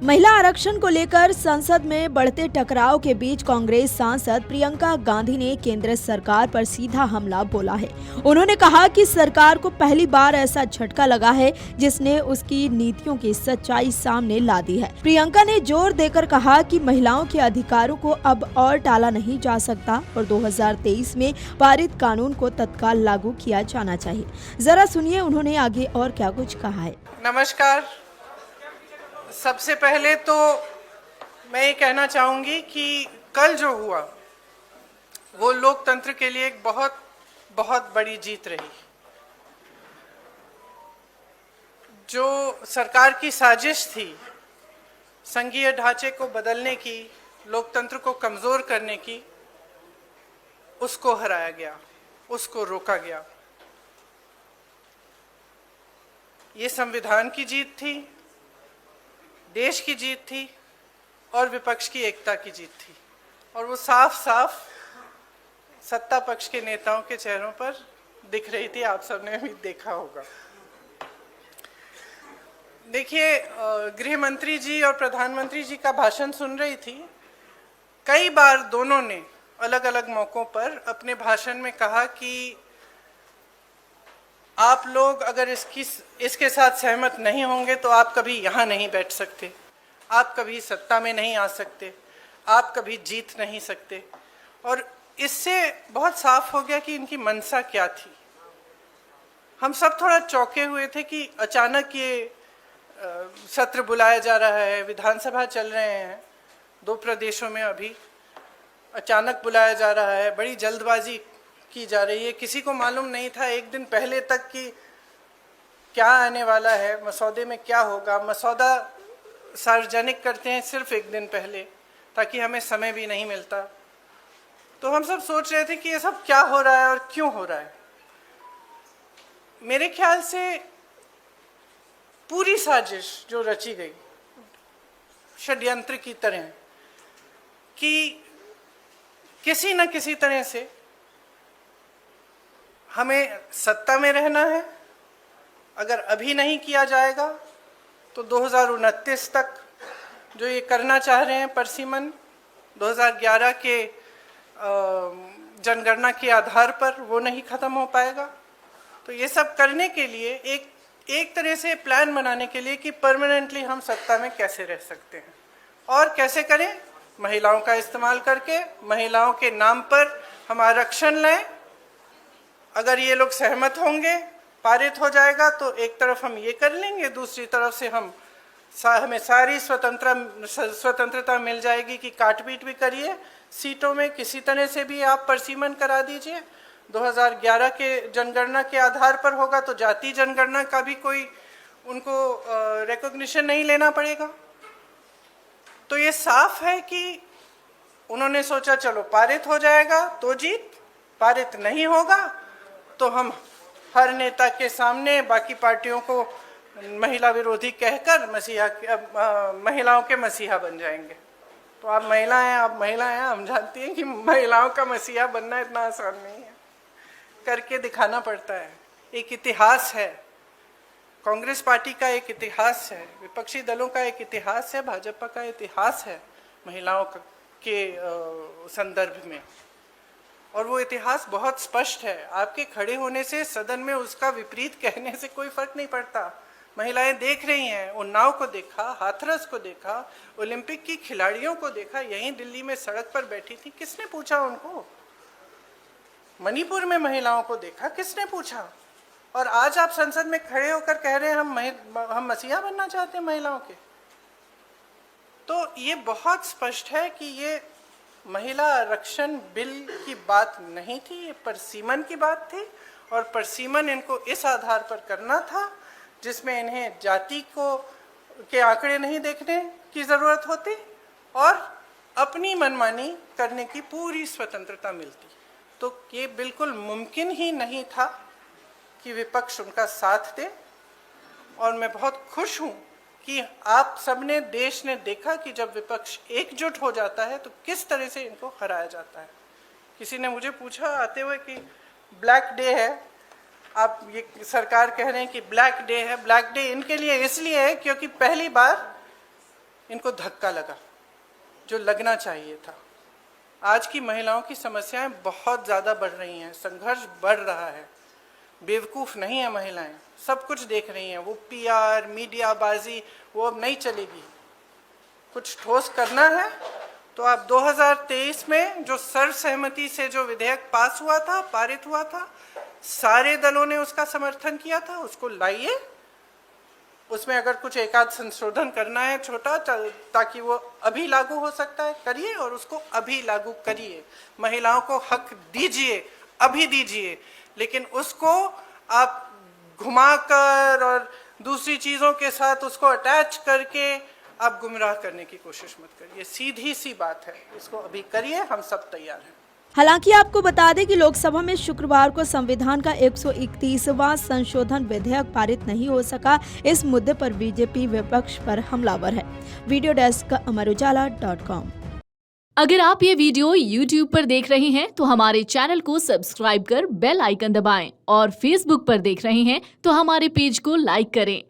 महिला आरक्षण को लेकर संसद में बढ़ते टकराव के बीच कांग्रेस सांसद प्रियंका गांधी ने केंद्र सरकार पर सीधा हमला बोला है। उन्होंने कहा कि सरकार को पहली बार ऐसा झटका लगा है जिसने उसकी नीतियों की सच्चाई सामने ला दी है। प्रियंका ने जोर देकर कहा कि महिलाओं के अधिकारों को अब और टाला नहीं जा सकता और 2023 में पारित कानून को तत्काल लागू किया जाना चाहिए। जरा सुनिए उन्होंने आगे और क्या कुछ कहा है। नमस्कार। सबसे पहले तो मैं ये कहना चाहूँगी कि कल जो हुआ वो लोकतंत्र के लिए एक बहुत बहुत बड़ी जीत रही। जो सरकार की साजिश थी संघीय ढांचे को बदलने की, लोकतंत्र को कमज़ोर करने की, उसको हराया गया, उसको रोका गया। ये संविधान की जीत थी, देश की जीत थी और विपक्ष की एकता की जीत थी। और वो साफ साफ सत्ता पक्ष के नेताओं के चेहरों पर दिख रही थी, आप सबने भी देखा होगा। देखिए, गृह मंत्री जी और प्रधानमंत्री जी का भाषण सुन रही थी। कई बार दोनों ने अलग अलग मौकों पर अपने भाषण में कहा कि आप लोग अगर इसके साथ सहमत नहीं होंगे तो आप कभी यहाँ नहीं बैठ सकते, आप कभी सत्ता में नहीं आ सकते, आप कभी जीत नहीं सकते। और इससे बहुत साफ हो गया कि इनकी मंशा क्या थी। हम सब थोड़ा चौंके हुए थे कि अचानक ये सत्र बुलाया जा रहा है, विधानसभा चल रहे हैं 2 प्रदेशों में, अभी अचानक बुलाया जा रहा है, बड़ी जल्दबाजी की जा रही है। किसी को मालूम नहीं था एक दिन पहले तक कि क्या आने वाला है, मसौदे में क्या होगा। मसौदा सार्वजनिक करते हैं सिर्फ एक दिन पहले ताकि हमें समय भी नहीं मिलता। तो हम सब सोच रहे थे कि ये सब क्या हो रहा है और क्यों हो रहा है। मेरे ख्याल से पूरी साजिश जो रची गई षड्यंत्र की तरह कि किसी न किसी तरह से हमें सत्ता में रहना है। अगर अभी नहीं किया जाएगा तो 2029 तक जो ये करना चाह रहे हैं परसीमन, 2011 के जनगणना के आधार पर वो नहीं ख़त्म हो पाएगा। तो ये सब करने के लिए एक तरह से प्लान बनाने के लिए कि परमानेंटली हम सत्ता में कैसे रह सकते हैं और कैसे करें। महिलाओं का इस्तेमाल करके महिलाओं के नाम पर हम आरक्षण लें। अगर ये लोग सहमत होंगे, पारित हो जाएगा तो एक तरफ हम ये कर लेंगे, दूसरी तरफ से हमें सारी स्वतंत्रता मिल जाएगी कि काट-पीट भी करिए सीटों में, किसी तरह से भी आप परसीमन करा दीजिए। 2011 के जनगणना के आधार पर होगा तो जाति जनगणना का भी कोई उनको रिकॉग्निशन नहीं लेना पड़ेगा। तो ये साफ है कि उन्होंने सोचा चलो पारित हो जाएगा तो जीत, पारित नहीं होगा तो हम हर नेता के सामने बाकी पार्टियों को महिला विरोधी कहकर महिलाओं के मसीहा बन जाएंगे। तो आप महिला हैं, हम जानती हैं कि महिलाओं का मसीहा बनना इतना आसान नहीं है, करके दिखाना पड़ता है। एक इतिहास है, कांग्रेस पार्टी का एक इतिहास है, विपक्षी दलों का एक इतिहास है, भाजपा का इतिहास है महिलाओं के संदर्भ में। और वो इतिहास बहुत स्पष्ट है। आपके खड़े होने से सदन में उसका विपरीत कहने से कोई फर्क नहीं पड़ता। महिलाएं देख रही हैं, उन्नाव को देखा, हाथरस को देखा, ओलंपिक की खिलाड़ियों को देखा, यहीं दिल्ली में सड़क पर बैठी थी, किसने पूछा उनको? मणिपुर में महिलाओं को देखा, किसने पूछा? और आज आप संसद में खड़े होकर कह रहे हैं हम मसीहा बनना चाहते हैं महिलाओं के। तो ये बहुत स्पष्ट है कि ये महिला आरक्षण बिल की बात नहीं थी, ये परसीमन की बात थी। और परसीमन इनको इस आधार पर करना था जिसमें इन्हें जाति के आंकड़े नहीं देखने की ज़रूरत होती और अपनी मनमानी करने की पूरी स्वतंत्रता मिलती। तो ये बिल्कुल मुमकिन ही नहीं था कि विपक्ष उनका साथ दे। और मैं बहुत खुश हूँ कि आप सबने, देश ने देखा कि जब विपक्ष एकजुट हो जाता है तो किस तरह से इनको हराया जाता है। किसी ने मुझे पूछा आते हुए कि ब्लैक डे है, आप ये सरकार कह रहे हैं कि ब्लैक डे है। ब्लैक डे इनके लिए इसलिए है क्योंकि पहली बार इनको धक्का लगा जो लगना चाहिए था। आज की महिलाओं की समस्याएं बहुत ज़्यादा बढ़ रही हैं, संघर्ष बढ़ रहा है। बेवकूफ़ नहीं है महिलाएं, सब कुछ देख रही हैं। वो पीआर मीडियाबाजी वो अब नहीं चलेगी। कुछ ठोस करना है तो आप 2023 में जो सर्वसहमति से जो विधेयक पास हुआ था, पारित हुआ था, सारे दलों ने उसका समर्थन किया था, उसको लाइए। उसमें अगर कुछ एकाध संशोधन करना है छोटा, ताकि वो अभी लागू हो सकता है, करिए और उसको अभी लागू करिए। महिलाओं को हक दीजिए, अभी दीजिए, लेकिन उसको आप घुमाकर और दूसरी चीज़ों के साथ उसको अटैच करके आप गुमराह करने की कोशिश मत करिए। सीधी सी बात है, इसको अभी करिए, हम सब तैयार हैं। हालांकि आपको बता दें कि लोकसभा में शुक्रवार को संविधान का 131वां संशोधन विधेयक पारित नहीं हो सका। इस मुद्दे पर बीजेपी विपक्ष पर हमलावर है। Video desk amarujala.com। अगर आप ये वीडियो YouTube पर देख रहे हैं तो हमारे चैनल को सब्सक्राइब कर बेल आइकन दबाएं और Facebook पर देख रहे हैं तो हमारे पेज को लाइक करें।